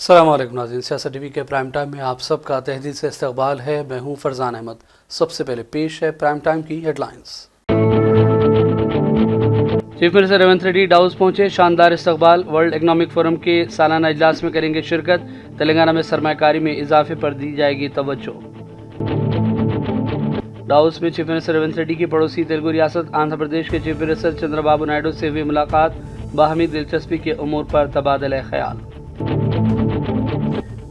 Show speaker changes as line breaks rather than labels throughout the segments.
अस्सलाम वालेकुम नाज़रीन, सियासत टीवी के प्राइम टाइम में आप सबका तहदील से इस्तकबाल है। मैं हूं फरजान अहमद। सबसे पहले पेश है प्राइम टाइम की headlines. Chief minister Revanth Reddy Davos पहुंचे, शानदार इस्तकबाल। वर्ल्ड इकनॉमिक फोरम के सालाना इजलास में करेंगे शिरकत। तेलंगाना में सरमायाकारी में इजाफे पर दी जाएगी तवज्जो। डाउस में चीफ मिनिस्टर रेवंत रेड्डी की पड़ोसी तेलुगु रियासत आंध्र प्रदेश के चीफ मिनिस्टर चंद्रबाबू नायडू से हुई मुलाकात। बाहमी दिलचस्पी के उमूर पर तबादला ख्याल।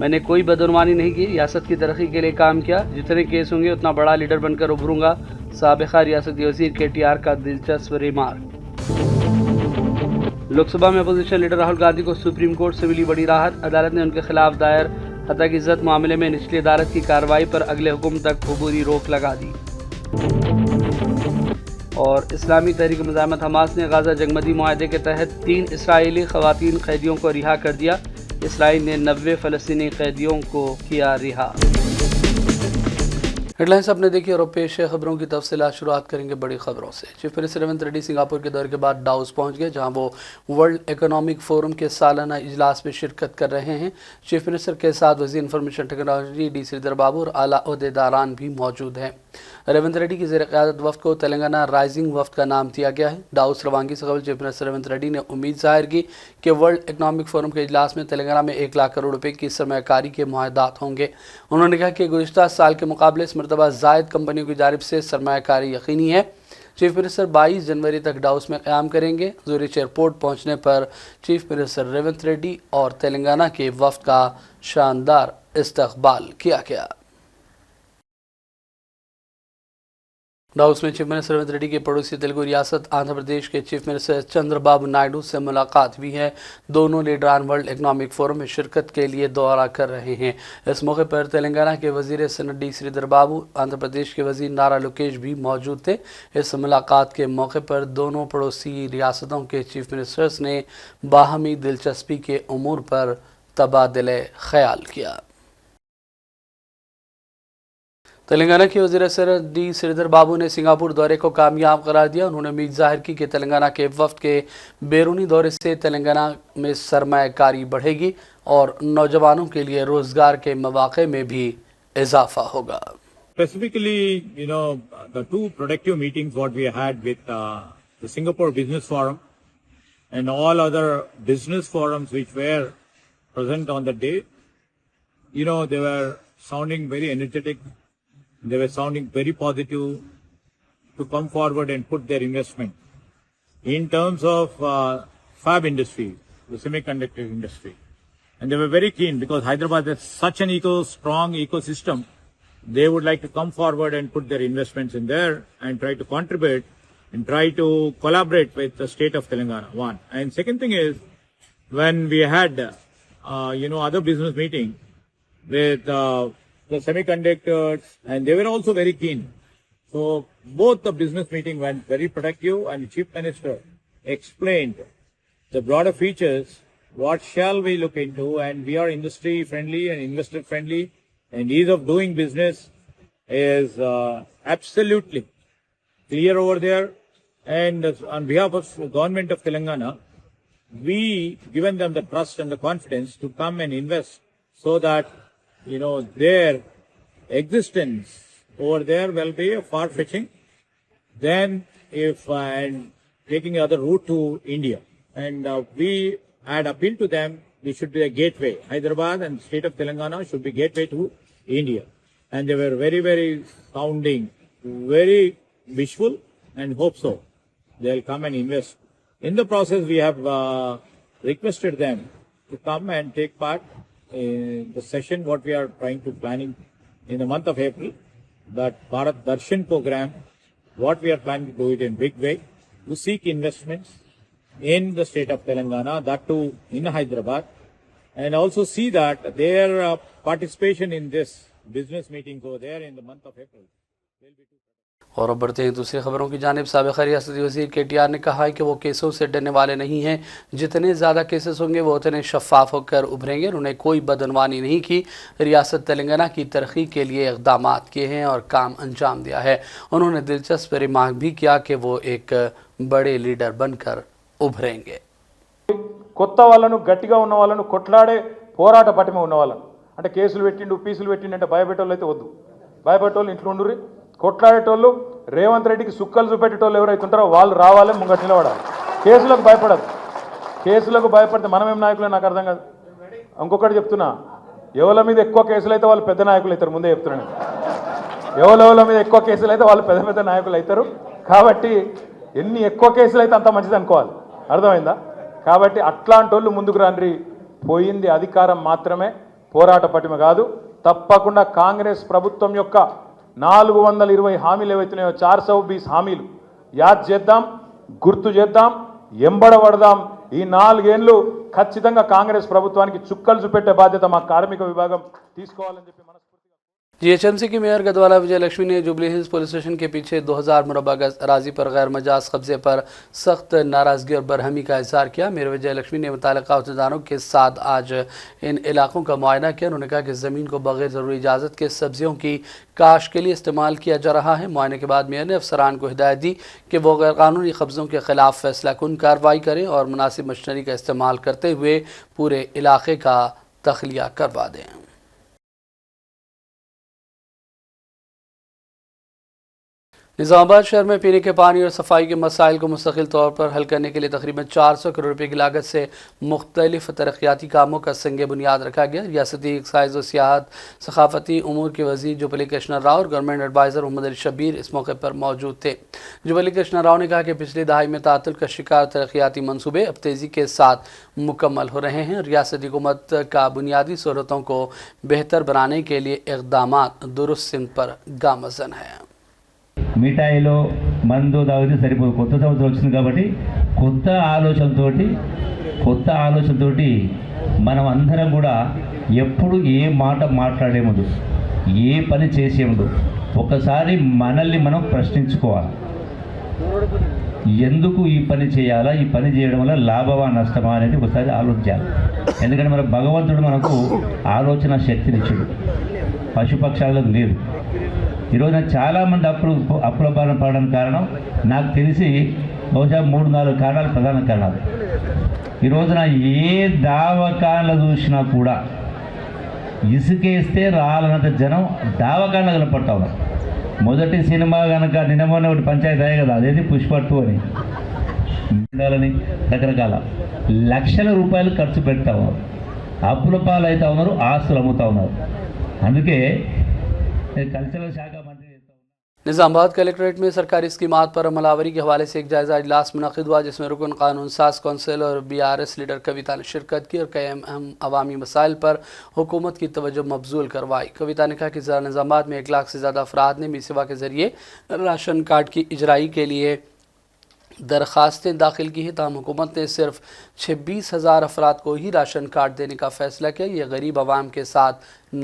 मैंने कोई बदनुमानी नहीं की, रियासत की तरक्की के लिए काम किया। जितने केस होंगे उतना बड़ा लीडर बनकर उभरूंगा। साबिका रियासती वजीर KTR का दिलचस्प रिमार्क। लोकसभा में अपोजिशन लीडर राहुल गांधी को सुप्रीम कोर्ट से मिली बड़ी राहत। अदालत ने उनके खिलाफ दायर हत्या की इज्जत मामले में निचली अदालत की कार्रवाई पर अगले हुक्म तक अबूरी रोक लगा दी। और इस्लामी तहरीक मुजाहिमत हमास ने गाजा जंगबंदी मुआहदे के तहत 3 इसराइली खवातीन कैदियों को रिहा कर दिया। इसराइल ने 90 फ़लस्तीनी कैदियों को किया रिहा। हेडलाइंस आपने देखी और पेश है खबरों की तफसीलात। शुरुआत करेंगे बड़ी खबरों से। Chief minister Revanth Reddy Singapore के दौरे के बाद डाउस पहुंच गए, जहां वो वर्ल्ड इकोनॉमिक फोरम के सालाना इजलास में शिरकत कर रहे हैं। चीफ मिनिस्टर के साथ वज़ीर इंफॉर्मेशन टेक्नोलॉजी D श्रीधर बाबू और आला ओहदेदारान भी मौजूद हैं। रेवंत रेड्डी की ज़ेर क़यादत वफ़द को तेलंगाना राइजिंग वफ़द का नाम दिया गया है। डाउस रवानगी से कबल चीफ मिनिस्टर रेवंत रेड्डी ने उम्मीद ज़ाहिर की कि वर्ल्ड इकोनॉमिक फोरम के इजलास में तेलंगाना में 1 लाख करोड़ रुपये की सरमायाकारी के मुआहदात होंगे। उन्होंने कहा कि गुज़िश्ता साल के मुकाबले इस मरतबा ज़ायद कंपनियों की जानिब से सरमायाकारी यकीनी है। चीफ मिनिस्टर 22 जनवरी तक डाउस में क़याम करेंगे। ज़ूरिच एयरपोर्ट पहुँचने पर चीफ मिनिस्टर रेवंत रेड्डी और तेलंगाना के वफ़द का शानदार इस्तकबाल किया गया। डाउस में चीफ मिनिस्टर रेवंत रेड्डी के पड़ोसी तेलुगु रियासत आंध्र प्रदेश के चीफ मिनिस्टर चंद्रबाबू नायडू से मुलाकात हुई है। दोनों लीडरान वर्ल्ड इकनॉमिक फोरम में शिरकत के लिए दौरा कर रहे हैं। इस मौके पर तेलंगाना के वजीर सनत D श्रीधर बाबू, आंध्र प्रदेश के वजीर नारा लोकेश भी मौजूद थे। इस मुलाकात के मौके पर दोनों पड़ोसी रियासतों के चीफ मिनिस्टर्स ने बाहमी दिलचस्पी के उमूर पर तबादला ख्याल किया। तेलंगाना के वज़ीर सनत D श्रीधर बाबू ने सिंगापुर दौरे को कामयाब करार दिया। उन्होंने उम्मीद ज़ाहिर की कि तेलंगाना के वफ़द के बैरूनी दौरे से तेलंगाना में सरमायाकारी बढ़ेगी और नौजवानों के लिए रोज़गार के मौक़े में भी इजाफा होगा।
Specifically, the 2 productive meetings what we had with the Singapore Business Forum and all other business forums which were present on the day, they were sounding very energetic. They were sounding very positive to come forward and put their investment in terms of fab industry, the semiconductor industry. And they were very keen because Hyderabad is such an strong ecosystem. They would like to come forward and put their investments in there and try to contribute and try to collaborate with the state of Telangana, one. And second thing is, when we had, other business meeting with the semiconductors, and they were also very keen. So both the business meeting went very productive, and the Chief Minister explained the broader features, what shall we look into, and we are industry friendly and investor friendly, and ease of doing business is absolutely clear over there. And on behalf of the government of Telangana, we given them the trust and the confidence to come and invest so that their existence over there will be far-fetching than if and taking other route to India. And we had appealed to them, we should be a gateway. Hyderabad and state of Telangana should be gateway to India. And they were very, very sounding, very wishful, and hope so. They'll come and invest. In the process, we have requested them to come and take part in the session what we are trying to planning in the month of April, that Bharat Darshan program, what we are planning to do it in big way, to seek investments in the state of Telangana, that too in Hyderabad, and also see that their participation in this business meeting over there in the month of April will be too.
और अब बढ़ते हैं दूसरी खबरों की जानिब। साबिक़ रियासती वज़ीर KTR ने कहा है कि वो केसों से डरने वाले नहीं हैं। जितने ज़्यादा केसेस होंगे वो उतने शफाफ होकर उभरेंगे। उन्होंने कोई बदनवानी नहीं की। रियासत तेलंगाना की तरक्की के लिए इक़दामात किए हैं और काम अंजाम दिया है। उन्होंने दिलचस्प रिमार्क भी किया कि वो एक बड़े लीडर बनकर उभरेंगे।
కొత్త వాళ్ళను గట్టిగా ఉన్న వాళ్ళను కొట్లాడే పోరాట పటిమ ఉన్న వాళ్ళను. అంటే కేసులు పెట్టిండు పీసులు పెట్టిండు అంటే భయపెట్టోళ్ళు అయితే వద్దు. భయపెట్టోళ్ళు ఇంట్లో ఉండుర్రి. కొట్లాడేటోళ్ళు రేవంత్ రెడ్డికి సుక్కలు చూపెట్టేటోళ్ళు ఎవరైతే ఉంటారో వాళ్ళు రావాలి, ముంగట నిలబడాలి. కేసులకు భయపడదు. కేసులకు భయపడితే మనమేం నాయకులే నాకు అర్థం కాదు. ఇంకొకటి చెప్తున్నా, ఎవరి మీద ఎక్కువ కేసులు అయితే వాళ్ళు పెద్ద నాయకులు అవుతారు. ముందే చెప్తున్నాను, ఎవరెవరి మీద ఎక్కువ కేసులు అయితే వాళ్ళు పెద్ద పెద్ద నాయకులు అవుతారు. కాబట్టి ఎన్ని ఎక్కువ కేసులు అయితే అంత మంచిది అనుకోవాలి. అర్థమైందా? కాబట్టి అట్లాంటి వాళ్ళు ముందుకు రండి. పోయింది అధికారం మాత్రమే, పోరాట పటిమ కాదు. తప్పకుండా కాంగ్రెస్ ప్రభుత్వం యొక్క 420 హామీలు ఏవైతున్నాయో 420 హామీలు యాద్ చేద్దాం, గుర్తు చేద్దాం, ఎంబడబడదాం. ఈ 4 ఏళ్ళు ఖచ్చితంగా కాంగ్రెస్ ప్రభుత్వానికి చుక్కలు చూపెట్టే బాధ్యత మా కార్మిక విభాగం తీసుకోవాలని చెప్పి మనస్ఫూర్తిగా
जीएचएमसी की मेयर गदवाला विजय लक्ष्मी ने जुबली हिल्स पुलिस स्टेशन के पीछे 2000 मुरबा गज अराजी पर गैर मजाज कब्जे पर सख्त नाराजगी और बरहमी का इजहार किया। मेयर विजय लक्ष्मी ने मुताल्लिका अहदेदारों के साथ आज इन इलाकों का मुआयना किया। उन्होंने कहा कि ज़मीन को बगैर ज़रूरी इजाज़त के सब्जियों की काश के लिए इस्तेमाल किया जा रहा है। मुआयने के बाद मेयर ने अफसरान को हिदायत दी कि वो गैर कानूनी कब्ज़ों के खिलाफ फैसला कुन कार्रवाई करें और मुनासिब मशीनरी का इस्तेमाल करते हुए पूरे इलाके का तख्लिया करवा दें। निज़ामाबाद शहर में पीने के पानी और सफाई के मसाइल को मुस्तकिल तौर पर हल करने के लिए तकरीबन 400 करोड़ रुपये की लागत से मुख्तलिफ तरक्याती कामों का संग बुनियाद रखा गया। रियासती एक्साइज और सियाहत सकाफती उमूर के वज़ीर जुबली कृष्णा राव और गवर्नमेंट एडवाइज़र मोहम्मद अली शब्बीर इस मौके पर मौजूद थे। जुबली कृष्णा राव ने कहा कि पिछली दहाई में तातुल का शिकार तरक्याती मनसूबे अब तेज़ी के साथ मुकम्मल हो रहे हैं। रियासती हुकूमत का बुनियादी सहूलतों को बेहतर बनाने के लिए इक़दामात दुरुस्त सिमत पर गामज़न है।
మిఠాయిలో మందు తాగితే సరిపోదు. కొత్త సంవత్సరం వచ్చింది కాబట్టి కొత్త ఆలోచనతోటి మనం అందరం కూడా ఎప్పుడు ఏ మాట మాట్లాడే ముందు, ఏ పని చేసే ముందు ఒకసారి మనల్ని మనం ప్రశ్నించుకోవాలి. ఎందుకు ఈ పని చేయాలా, ఈ పని చేయడం వల్ల లాభమా నష్టమా అనేది ఒకసారి ఆలోచించాలి. ఎందుకంటే మన భగవంతుడు మనకు ఆలోచన శక్తినిచ్చాడు, పశుపక్షాలకు లేదు. ఈరోజున చాలామంది అప్పుల బారిన పడడానికి కారణం నాకు తెలిసి బహుశా 3-4 కారణాలు, ప్రధాన కారణాలు. ఈ రోజున ఏ దావకాన్లు చూసినా కూడా ఇసుకేస్తే రాలనంత జనం దావకాన్లు కనపడతా ఉన్నారు. మొదటి సినిమా కనుక నిన్నమొన్న ఒకటి పంచాయతీ అయ్యే కదా, అదేది పుష్ప 2 అని ఉండాలని రకరకాల లక్షల రూపాయలు ఖర్చు పెడతా ఉన్నారు. అప్పుల పాలు అవుతా ఉన్నారు, ఆస్తులు అమ్ముతూ ఉన్నారు. అందుకే कल्चरल शाखा मंत्री
निज़ामाबाद कलेक्ट्रेट में सरकारी स्कीमात पर अमलावरी के हवाले से एक जायज़ा इजलास मुनक़िद हुआ, जिसमें रुकन कानून साज कौंसिल और BRS लीडर कविता ने शिरकत की और कई अहम अवामी मसाइल पर हुकूमत की तवज्जो मबजूल करवाई। कविता ने कहा कि ज़िला निज़ामाबाद में 1 लाख से ज़्यादा अफराद ने मीसेवा के ज़रिए राशन कार्ड की इजराई के लिए दरख्वास्तें दाखिल की हैं। ताहम हुकूमत ने सिर्फ 26,000 अफराद को ही राशन कार्ड देने का फ़ैसला किया। ये गरीब आवाम के साथ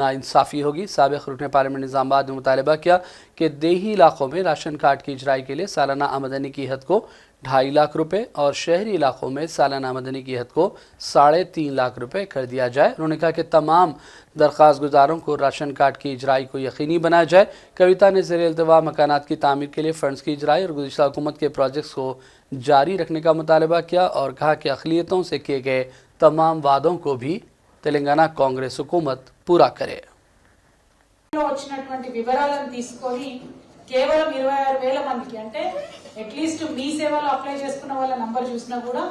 नाइंसाफ़ी होगी। साबिक़ रुकन पार्लियामेंट निज़ामाबाद ने मुतालबा किया कि देही इलाकों में राशन कार्ड की इजराई के लिए सालाना आमदनी की हद को 2.5 लाख रुपये और शहरी इलाकों में सालाना आमदनी की हद को 3.5 लाख रुपये कर दिया जाए। उन्होंने कहा कि तमाम दरख्वास्त गुजारों को राशन कार्ड की इजराई को यकीनी बनाया जाए। कविता ने ज़ेर इल्तवा मकानात की तामीर के लिए फ़ंड्स की इजराई और गुज़िश्ता हुकूमत के प्रोजेक्ट्स को जारी रखने का मुतालबा किया और कहा कि अक़लियतों से किए गए तमाम वादों को भी तेलंगाना कांग्रेस हुकूमत पूरा करे।
వచ్చినటువంటి వివరాలను తీసుకొని కేవలం 26,000 మందికి, అంటే అట్లీస్ట్ మీ సేవలో అప్లై చేసుకున్న వాళ్ళ నంబర్ చూసినా కూడా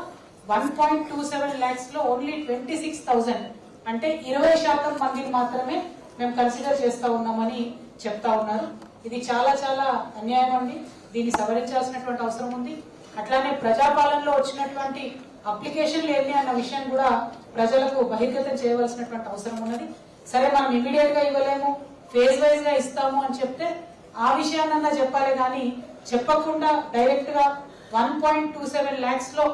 1.27 lakhs లో ఓన్లీ 26,000 అంటే 20% మందిని మాత్రమే మేము కన్సిడర్ చేస్తా ఉన్నామని చెప్తా ఉన్నారు. ఇది చాలా చాలా అన్యాయం అండి. దీన్ని సవరించాల్సినటువంటి అవసరం ఉంది. అట్లానే ప్రజాపాలనలో వచ్చినటువంటి అప్లికేషన్లు ఏంటి అన్న విషయం కూడా ప్రజలకు బహిర్గతం చేయవలసినటువంటి అవసరం ఉన్నది. సరే, మనం ఇమీడియట్ గా ఇవ్వలేము, ఫేజ్ వైజ్ గా ఇస్తాము అని చెప్తే ఆ విషయాన్నన్నా చెప్పాలి, కానీ చెప్పకుండా డైరెక్ట్ గా 1.27 lakhs లో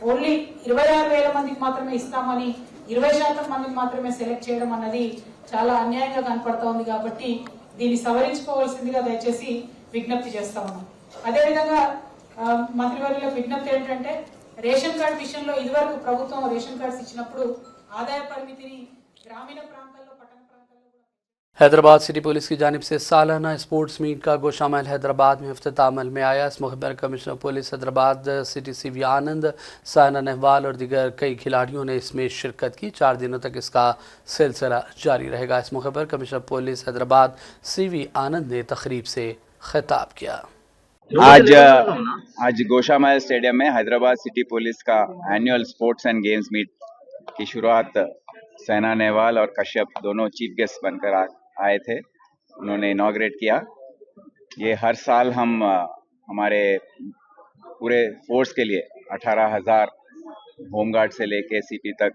ఓన్లీ 26,000 మందికి మాత్రమే ఇస్తామని 20% మందికి మాత్రమే సెలెక్ట్ చేయడం అన్నది చాలా అన్యాయంగా కనపడతా ఉంది. కాబట్టి దీన్ని సవరించుకోవాల్సిందిగా దయచేసి విజ్ఞప్తి చేస్తా ఉన్నాం. అదేవిధంగా మంత్రివర్యులకు విజ్ఞప్తి ఏంటంటే, రేషన్ కార్డు విషయంలో ఇదివరకు ప్రభుత్వం రేషన్ కార్డ్స్ ఇచ్చినప్పుడు ఆదాయ పరిమితిని గ్రామీణ ప్రాంతాల్లో
हैदराबाद सिटी पुलिस की जानिब से सालाना स्पोर्ट्स मीट का गोशामहल हैदराबाद में इफ्तिताम में आया। इस मौके पर commissioner police Hyderabad city CV आनंद, साइना नेहवाल और दीगर कई खिलाड़ियों ने इसमें शिरकत की। 4 दिनों तक इसका सिलसिला जारी रहेगा। इस मौके पर commissioner police Hyderabad CV Anand ने तकरीब से खिताब किया।
आज गोशामहल स्टेडियम में हैदराबाद सिटी पुलिस का annual sports and games meet की शुरुआत साइना नेहवाल और कश्यप दोनों चीफ गेस्ट बनकर आए थे। उन्होंने इनॉग्रेट किया। ये हर साल हम हमारे पूरे फोर्स के लिए 18,000 होमगार्ड से लेके CP तक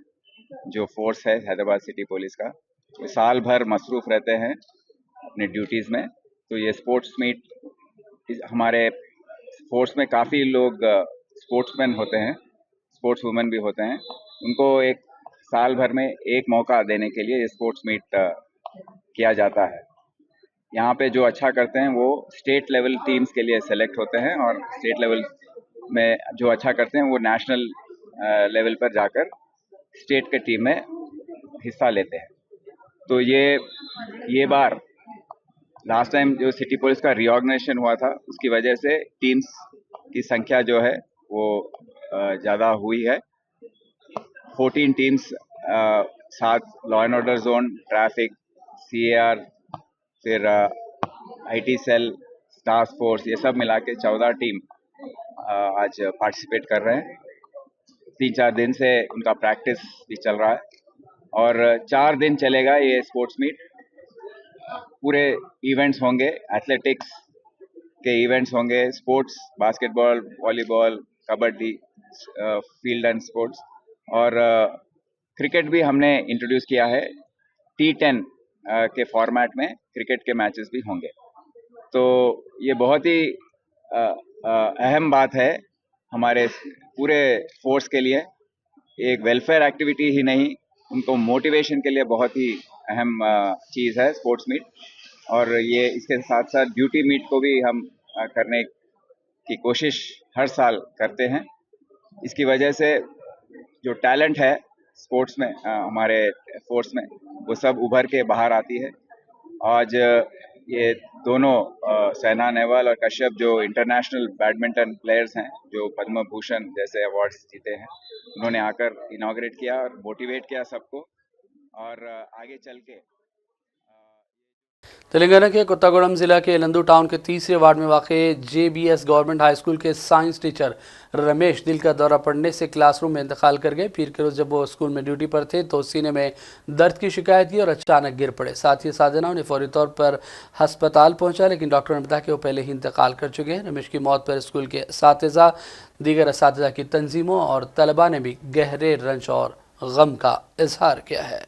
जो फोर्स है हैदराबाद सिटी पुलिस का, वो साल भर मसरूफ रहते हैं अपने ड्यूटीज़ में। तो ये स्पोर्ट्स मीट, हमारे फोर्स में काफ़ी लोग स्पोर्ट्समैन होते हैं, स्पोर्ट्स वुमेन भी होते हैं। उनको एक साल भर में एक मौका देने के लिए ये स्पोर्ट्स मीट किया जाता है। यहाँ पे जो अच्छा करते हैं वो स्टेट लेवल टीम्स के लिए सेलेक्ट होते हैं और स्टेट लेवल में जो अच्छा करते हैं वो नेशनल लेवल पर जाकर स्टेट के टीम में हिस्सा लेते हैं। तो ये बार लास्ट टाइम जो सिटी पुलिस का रीऑर्गेनाइजेशन हुआ था उसकी वजह से टीम्स की संख्या जो है वो ज़्यादा हुई है। 14 teams, 7 law and order zone, traffic, CAR, फिर IT सेल, टास्क फोर्स, ये सब मिला के 14 टीम आज पार्टिसिपेट कर रहे हैं। 3-4 दिन से उनका प्रैक्टिस भी चल रहा है और 4 दिन चलेगा ये स्पोर्ट्स मीट। पूरे इवेंट्स होंगे, एथलेटिक्स के इवेंट्स होंगे, sports, basketball, volleyball, kabaddi, field and sports, और क्रिकेट भी हमने इंट्रोड्यूस किया है। T10 के फॉर्मेट में क्रिकेट के मैचेस भी होंगे। तो ये बहुत ही अहम बात है हमारे पूरे फोर्स के लिए। एक वेलफेयर एक्टिविटी ही नहीं, उनको मोटिवेशन के लिए बहुत ही अहम चीज़ है स्पोर्ट्स मीट। और ये इसके साथ साथ ड्यूटी मीट को भी हम करने की कोशिश हर साल करते हैं। इसकी वजह से जो टैलेंट है स्पोर्ट्स में हमारे फोर्स में, वो सब उभर के बाहर आती है। आज ये दोनों साइना नेहवाल और कश्यप जो इंटरनेशनल बैडमिंटन प्लेयर्स हैं, जो पद्म भूषण जैसे अवार्ड्स जीते हैं, उन्होंने आकर इनॉग्रेट किया और मोटिवेट किया सबको। और आगे चल के
तेलंगाना के कोत्तागुड़म जिला के एलंदू टाउन के 3रे वार्ड में वाक़ JBS गवर्नमेंट हाई स्कूल के साइंस टीचर रमेश दिल का दौरा पड़ने से क्लासरूम में इंतकाल कर गए। पीर के रोज़ जब वो स्कूल में ड्यूटी पर थे तो सीने में दर्द की शिकायत की और अचानक गिर पड़े। साथ ही साधना उन्हें फौरी तौर पर अस्पताल पहुंचा, लेकिन डॉक्टर ने बताया कि वो पहले ही इंतकाल कर चुके हैं। रमेश की मौत पर स्कूल के असातिज़ा, दीगर असातिज़ा की तंजीमों और तलबा ने भी गहरे रंज और गम का इजहार किया है।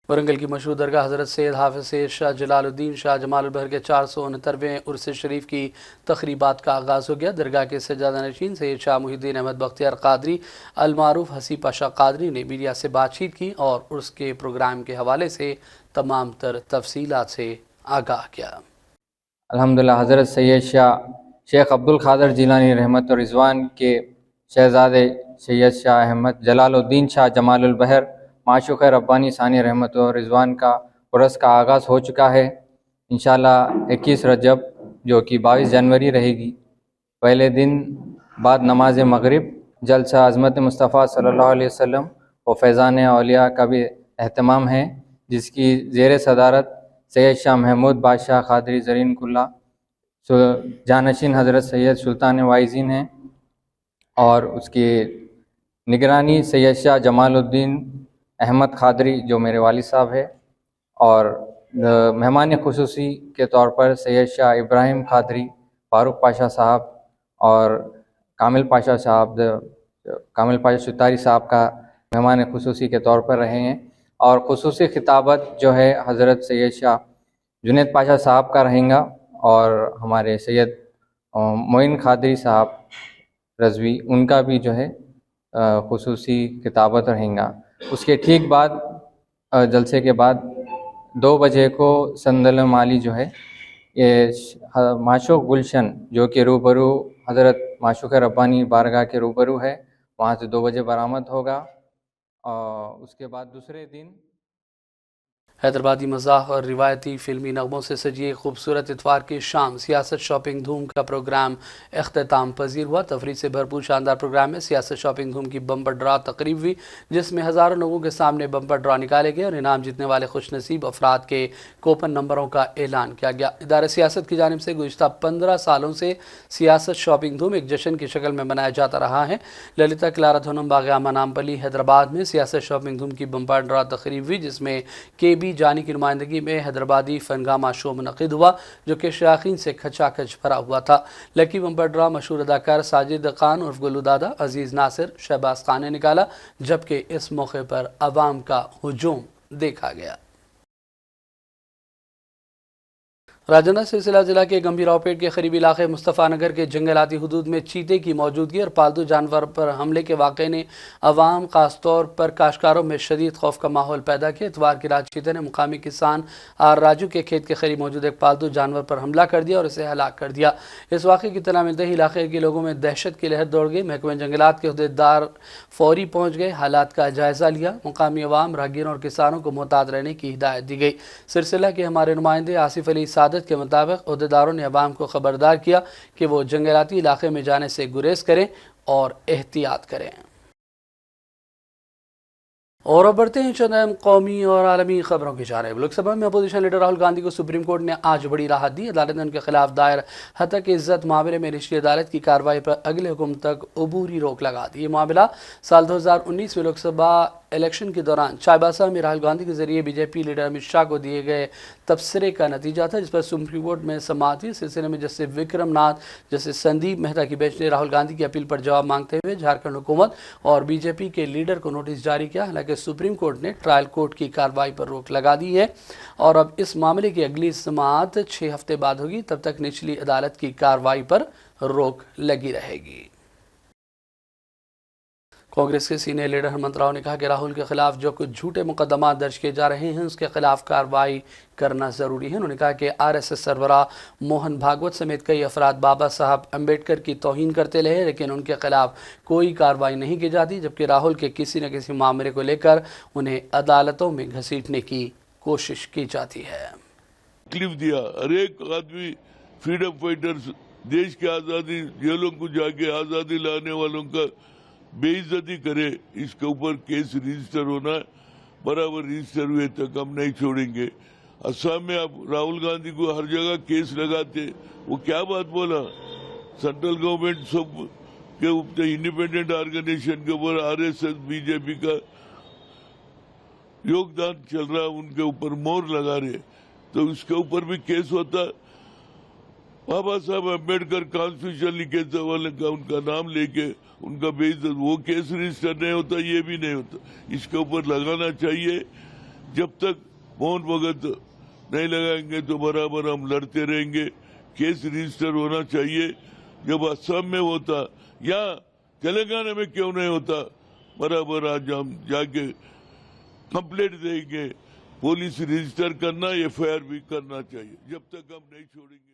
वरंगल की मशहूर दरगाह हज़रत सैयद हाफिज़ सैयद शाह जलालुद्दीन शाह जमालुल बहर के 469वें उर्स शरीफ की तक़रीबात का आगाज़ हो गया। दरगाह के सज्जादा नशीन सैयद शाह मुहिद्दीन अहमद बख्तियार क़ादरी अलमारूफ हसी पाशा क़ादरी ने मीडिया से बातचीत की और उर्स के प्रोग्राम के हवाले से तमाम तर तफसीलात से आगाह किया।
अल्हम्दुलिल्लाह हज़रत सैयद शाह शेख अब्दुल क़ादिर जिलानी रहमत और रिज़वान के शहज़ादे सैयद शाह अहमद जलालुद्दीन शाह जमालुल बहर माशूक़ रब्बानी सानी रहमत और रिज़वान का उर्स का आगाज़ हो चुका है। इंशाअल्लाह 21 रजब जो कि 22 जनवरी रहेगी, पहले दिन बाद नमाज मगरिब जलसा अज़मत मुस्तफ़ा सल्लल्लाहु अलैहि वसल्लम और फैज़ान औलिया का भी अहतमाम है, जिसकी ज़ेर सदारत सैयद शाह महमूद बादशाह क़ादरी ज़रीन कुल्ला जानशीन हज़रत सैयद सुल्तान वाइज़ीन हैं और उसकी निगरानी सैयद शाह जमालुद्दीन अहमद क़ादरी जो मेरे वालिद साहब है, और मेहमान खुसूसी के तौर पर सैयद शाह इब्राहिम क़ादरी, फ़ारूक पाशा साहब और कामिल पाशा सुतारी साहब का मेहमान खुसूसी के तौर पर रहे हैं। और खुसूसी खिताबत जो है हज़रत सैयद शाह जुनैद पाशा साहब का रहेगा और हमारे सैयद मोइन क़ादरी साहब रज़वी, उनका भी जो है खुसूसी खिताबत रहेगा। उसके ठीक बाद जलसे के बाद 2 बजे को संदल माली जो है ये माशूक़ गुलशन जो कि रूबरू हज़रत माशूक़ रब्बानी बारगाह के रूबरू है, वहाँ से 2 बजे बरामद होगा। और उसके बाद दूसरे दिन
हैदराबादी मज़ाक और रिवायती फिल्मी नगमों से सजी एक खूबसूरत इतवार की शाम सियासत शॉपिंग धूम का प्रोग्राम अख्ताम पजीर हुआ। तफरीह से भरपूर शानदार प्रोग्राम में सियासत शॉपिंग धूम की बम्पर ड्रा तकरीब हुई, जिसमें हज़ारों लोगों के सामने बम्पर ड्रा निकाले गए और इनाम जीतने वाले खुशनसीब अफराद के कूपन नंबरों का ऐलान किया गया। इदारे सियासत की जानिब से गुज़िश्ता 15 सालों से सियासत शॉपिंग धूम एक जश्न की शक्ल में मनाया जाता रहा है। ललिता क्लारा धोनम बाग़ नामपली हैदराबाद में सियासत शॉपिंग धूम की बम्पर ड्रा तकरीब हुई, जिसमें KB जानी की नुमाइंदगी में हैदराबादी फनगामा शो मुनक़िद हुआ, जो कि शायकीन से खचाखच भरा हुआ था। लकी बम्पर ड्रा मशहूर अदाकार साजिद खान उर्फ गुल्लू दादा, अजीज़ नासिर, शहबाज खान ने निकाला, जबकि इस मौके पर अवाम का हुजूम देखा गया। राजौंदा सिलसिला जिला के गंभीरावपेट के करीबी इलाके मुस्तफ़ा नगर के जंगलाती हदूद में चीते की मौजूदगी और पालतू जानवर पर हमले के वाक़े ने अवाम खासतौर पर काश्तकारों में शदीद खौफ का माहौल पैदा किया। इतवार की रात चीते ने मुकामी किसान आर राजू के खेत के करीब मौजूद एक पालतू जानवर पर हमला कर दिया और इसे हलाक कर दिया। इस वाक़े की इत्तला मिलते ही इलाके के लोगों में दहशत की लहर दौड़ गई। महकमे जंगलात के अहदेदार फौरी पहुँच गए, हालात का जायज़ा लिया। मुकामी अवाम, राहगीरों और किसानों को मोहतात रहने की हिदायत दी गई। सिलसिला के हमारे नुमाइंदे आसिफ अली सादत के मुताबिक अहदेदारों ने अवाम को खबरदार किया कि वो जंगलाती इलाके में जाने से गुरेज करें और एहतियात करें। और अब बढ़ते हैं चंद अहम कौमी और आलमी खबरों की जानिब। लोकसभा में अपोजिशन लीडर राहुल गांधी को सुप्रीम कोर्ट ने आज बड़ी राहत दी। अदालत ने उनके खिलाफ दायर हतक इज्जत मामले में निचली अदालत की कार्रवाई पर अगले हुक्म तक अबूरी रोक लगा दी। ये मामला साल 2019 में लोकसभा इलेक्शन के दौरान चाईबासा में राहुल गांधी के जरिए बीजेपी लीडर अमित शाह को दिए गए तबसरे का नतीजा था, जिस पर सुप्रीम कोर्ट में समाअत हुई। सिलसिले में जस्टिस विक्रम नाथ, जस्टिस संदीप मेहता की बेंच ने राहुल गांधी की अपील पर जवाब मांगते हुए झारखंड हुकूमत और बीजेपी के लीडर को नोटिस जारी किया। हालांकि सुप्रीम कोर्ट ने ट्रायल कोर्ट की कार्रवाई पर रोक लगा दी है और अब इस मामले की अगली समाअत 6 हफ्ते बाद होगी। तब तक निचली अदालत की कार्रवाई पर रोक लगी रहेगी। कांग्रेस के सीनियर लीडर हेमंत राव ने कहा कि राहुल के खिलाफ जो कुछ झूठे मुकदमा दर्ज किए जा रहे हैं, उसके खिलाफ कार्रवाई करना ज़रूरी है। उन्होंने कहा कि RSS सरबराह मोहन भागवत समेत कई अफराद बाबा साहब अम्बेडकर की तौहीन करते रहे, लेकिन उनके खिलाफ कोई कार्रवाई नहीं की जाती, जबकि राहुल के किसी न किसी मामले को लेकर उन्हें अदालतों में घसीटने की कोशिश की जाती है।
तकलीफ दिया, हर एक आदमी फ्रीडम फाइटर्स, देश की आज़ादी, जेलों को जाके आज़ादी लाने वालों का बेइज्जती करे, इसके ऊपर केस रजिस्टर होना है। बराबर रजिस्टर हुए तक हम नहीं छोड़ेंगे। असम में आप राहुल गांधी को हर जगह केस लगाते, वो क्या बात बोला? सेंट्रल गवर्नमेंट सब के ऊपर इंडिपेंडेंट ऑर्गेनाइजेशन के ऊपर RSS बीजेपी का योगदान चल रहा, उनके ऊपर मोहर लगा रहे, तो उसके ऊपर भी केस होता। बाबा साहब अम्बेडकर कॉन्स्टिट्यूशन लिखे वाले का उनका नाम लेके उनका बेइज्जत, वो केस रजिस्टर नहीं होता, ये भी नहीं होता। इसके ऊपर लगाना चाहिए। जब तक मोहन भगत नहीं लगाएंगे तो बराबर हम लड़ते रहेंगे। केस रजिस्टर होना चाहिए। जब असम में होता, या तेलंगाना में क्यों नहीं होता? बराबर आज हम जाके कंप्लेंट देंगे। पुलिस रजिस्टर करना, FIR भी करना चाहिए। जब तक हम नहीं छोड़ेंगे।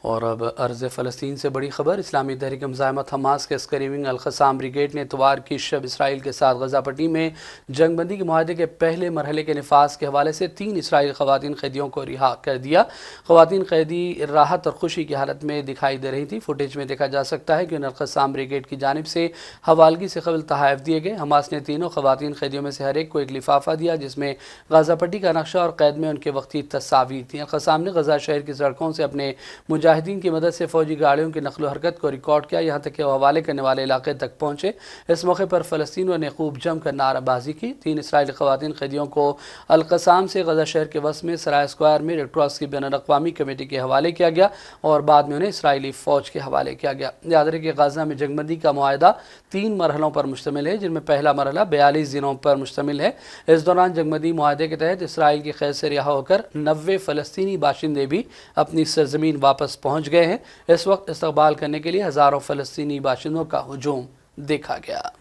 और अब अर्ज़ फ़लस्तीन से बड़ी खबर। इस्लामी तहरीक मुज़ाहमत हमास के अस्करी विंग अल-क़साम ब्रिगेड ने इतवार की शब इसराइल के साथ गज़ा पट्टी में जंगबंदी के मुआहदे के पहले मरहले के नफाज के हवाले से 3 इसराइली ख़वातीन कैदियों को रिहा कर दिया। ख़वातीन कैदी राहत और खुशी की हालत में दिखाई दे रही थी। फुटेज में देखा जा सकता है कि अल-क़साम ब्रिगेड की जानिब से हवालगी से कबल तहाइफ दिए गए। हमास ने तीनों ख़वातीन कैदियों में से हर एक को एक लिफाफा दिया, जिसमें गज़ा पट्टी का नक्शा और कैद में उनके वक्ती तस्वीर थी। अल-क़साम ने गज़ा शहर की सड़कों से अपने मुजाहिदीन की मदद से फौजी गाड़ियों की नकलो हरकत को रिकॉर्ड किया, यहाँ तक कि वो हवाले करने वाले इलाके तक पहुँचे। इस मौके पर फ़लस्तीनियों ने खूब जमकर नाराबाजी की। 3 इसराइली ख़वातीन कैदियों को अल-क़साम से गज़ा शहर के वस में सराय स्क्वायर में रेड क्रॉस की बैनुल-अक़वामी कमेटी के हवाले किया गया और बाद में उन्हें इसराइली फ़ौज के हवाले किया गया। याद रहे कि गाज़ा में जंगबंदी का मुआहदा 3 मरहलों पर मुश्तमिल है, जिनमें पहला मरहला 42 दिनों पर मुश्तमिल है। इस दौरान जंगबंदी मुआहदे के तहत इसराइल की कैद से रिहा होकर 90 फ़लस्तीनी बाशिंदे भी अपनी सरजमीन वापस पहुँच गए हैं। इस वक्त इस्तकबाल करने के लिए हज़ारों फ़लस्तीनी बाशिंदों का हुजूम देखा गया।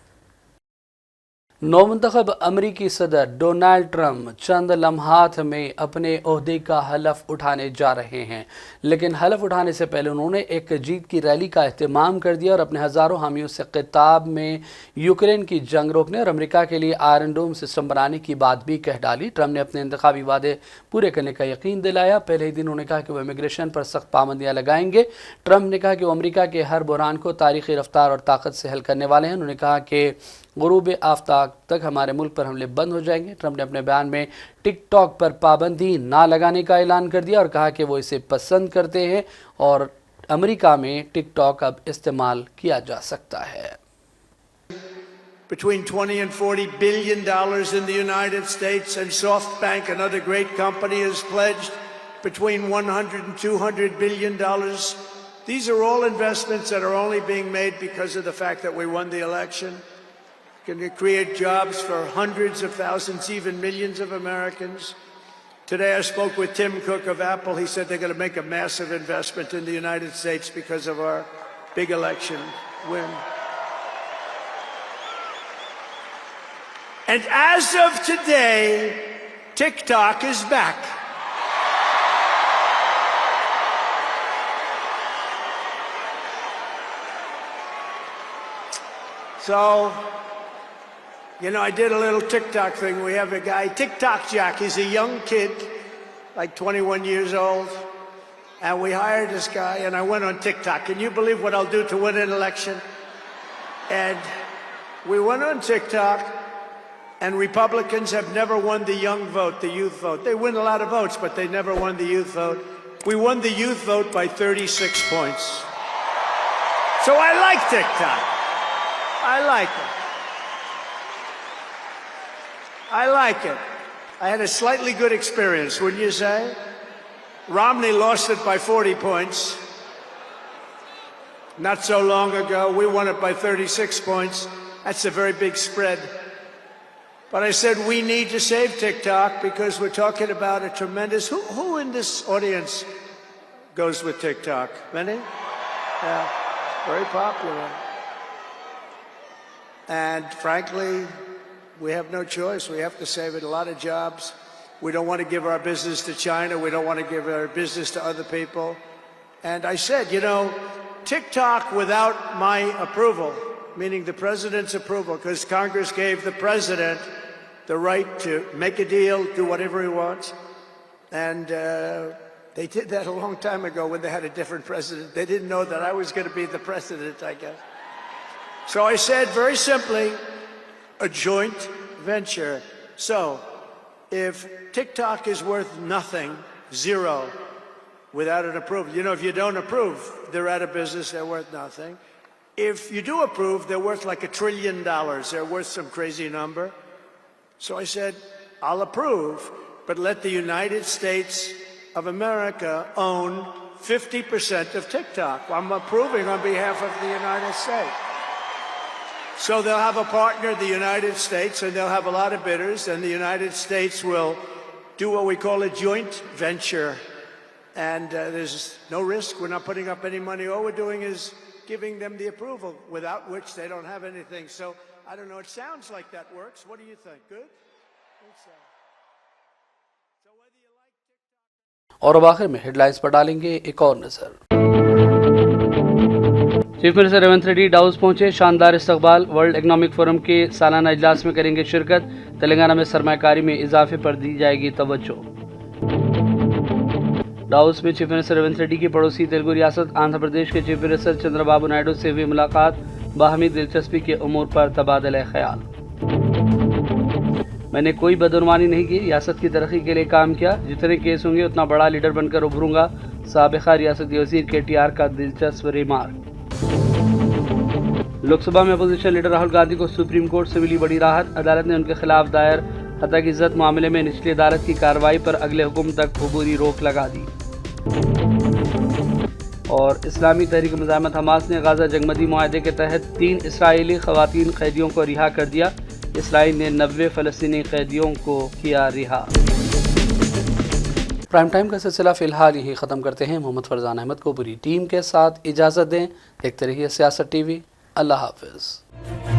नौमंतखब अमरीकी सदर डोनाल्ड ट्रंप चंद लम्हात में अपने ओहदे का हलफ उठाने जा रहे हैं, लेकिन हलफ उठाने से पहले उन्होंने एक जीत की रैली का एहतमाम कर दिया और अपने हज़ारों हामियों से खिताब में यूक्रेन की जंग रोकने और अमेरिका के लिए आयरन डोम सिस्टम बनाने की बात भी कह डाली। ट्रंप ने अपने इंतखाबी वादे पूरे करने का यकीन दिलाया। पहले ही दिन उन्होंने कहा कि वो इमिग्रेशन पर सख्त पाबंदियाँ लगाएंगे। ट्रंप ने कहा कि वो अमेरिका के हर बहरान को तारीखी रफ्तार और ताकत से हल करने वाले हैं। उन्होंने कहा कि गुरूब आफ्ताब तक हमारे मुल्क पर हमले बंद हो जाएंगे। ट्रंप ने अपने बयान में टिक टॉक पर पाबंदी ना लगाने का ऐलान कर दिया और कहा कि वो इसे पसंद करते हैं और अमेरिका में टिक टॉक अब इस्तेमाल किया जा सकता है।
Between 20 and 40 billion dollars in the United States, and SoftBank, another great company, has pledged between 100 and 200 billion dollars. These are all investments that are only being made because of the fact that we won the election. Can create jobs for hundreds of thousands, even millions of Americans. Today I spoke with Tim Cook of Apple. He said they're going to make a massive investment in the United States because of our big election win. And as of today, TikTok is back. So, you know, I did a little TikTok thing. We have a guy, TikTok Jack. He's a young kid, like 21 years old. And we hired this guy, and I went on TikTok. Can you believe what I'll do to win an election? And we went on TikTok, and Republicans have never won the young vote, the youth vote. They win a lot of votes, but they never won the youth vote. We won the youth vote by 36 points. So I like TikTok. I like it. I like it. I had a slightly good experience, wouldn't you say? Romney lost it by 40 points. Not so long ago, we won it by 36 points. That's a very big spread. But I said we need to save TikTok because we're talking about a tremendous... Who in this audience goes with TikTok? Many? Yeah, very popular. And frankly, we have no choice. We have to save it. A lot of jobs. We don't want to give our business to China. We don't want to give our business to other people. And I said, you know, TikTok without my approval, meaning the president's approval, because Congress gave the president the right to make a deal, do whatever he wants. And they did that a long time ago when they had a different president. They didn't know that I was going to be the president, I guess. So I said, very simply, a joint venture. So if TikTok is worth nothing, zero, without an approval, you know, if you don't approve, they're out of business, they're worth nothing. If you do approve, they're worth like $1 trillion. They're worth some crazy number. So I said, I'll approve, but let the United States of America own 50% of TikTok. I'm approving on behalf of the United States. So they'll have a partner, the United States, and they'll have a lot of bidders, and the United States will do what we call a joint venture. And there's no risk. We're not putting up any money. All we're doing is giving them the approval, without which they don't have anything. So, I don't know, it sounds like that works. What do you think? Good? So whether you like TikTok...
और अब आखिर में headlines पर डालेंगे एक और नजर। Chief minister Revanth Reddy Davos पहुंचे, शानदार इस्तकबाल। वर्ल्ड इकोनॉमिक फोरम के सालाना इजलास में करेंगे शिरकत। तेलंगाना में सरमायाकारी में इजाफे पर दी जाएगी तवज्जो। डाउस में चीफ मिनिस्टर रेवंत रेड्डी की पड़ोसी तेलुगु रियासत आंध्र प्रदेश के चीफ मिनिस्टर चंद्रबाबू नायडू से हुई मुलाकात। बाहमी दिलचस्पी के उमूर पर तबादला ख्याल। मैंने कोई बदनुमानी नहीं की, रियासत की तरक्की के लिए काम किया। जितने केस होंगे उतना बड़ा लीडर बनकर उभरूंगा। साबिका रियासती वजीर KTR का दिलचस्प रिमार्क। लोकसभा में अपोजिशन लीडर राहुल गांधी को सुप्रीम कोर्ट से मिली बड़ी राहत। अदालत ने उनके खिलाफ दायर हत्या की इज्जत मामले में निचली अदालत की कार्रवाई पर अगले हुक्म तक अबूरी रोक लगा दी। और इस्लामी तहरीक मुजाहिमत हमास ने गाजा जंगबंदी मुआहदे के तहत 3 इसराइली खवातीन कैदियों को रिहा कर दिया। इसराइल ने 90 फ़लस्तीनी कैदियों को किया रिहा। प्राइम टाइम का सिलसिला फ़िलहाल यही ख़त्म करते हैं। मोहम्मद फरजान अहमद को पूरी टीम के साथ इजाज़त दें। देखते रहिए सियासत TV। अल्लाह हाफ़िज़।